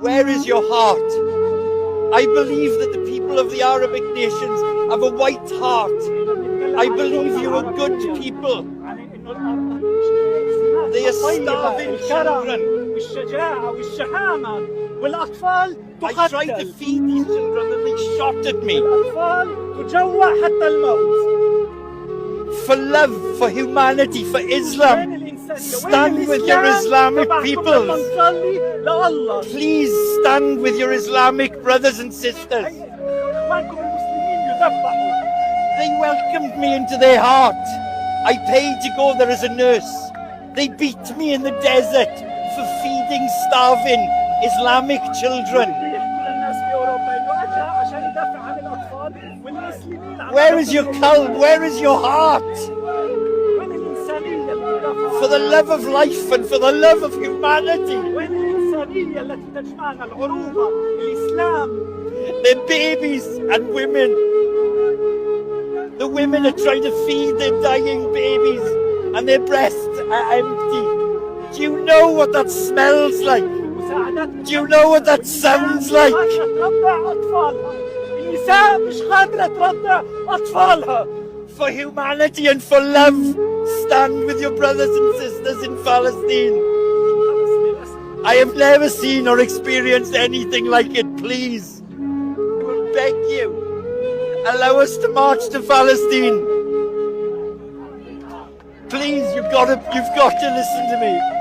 Where is your heart? I believe that the people of the Arabic nations have a white heart. I believe you are good people. They are starving children. I tried to feed these children and they shot at me. For love, for humanity, for Islam, stand with your Islamic peoples. Please stand with your Islamic brothers and sisters. They welcomed me into their heart. I paid to go there as a nurse. They beat me in the desert for feeding starving Islamic children. Where is your qalb? Where is your heart? For the love of life and for the love of humanity. They're babies and women. The women are trying to feed their dying babies and their breasts are empty. Do you know what that smells like? Do you know what that sounds like? For humanity and for love, stand with your brothers and sisters in Palestine. I have never seen or experienced anything like it. Please, I will beg you, allow us to march to Palestine. Please, you've got to listen to me.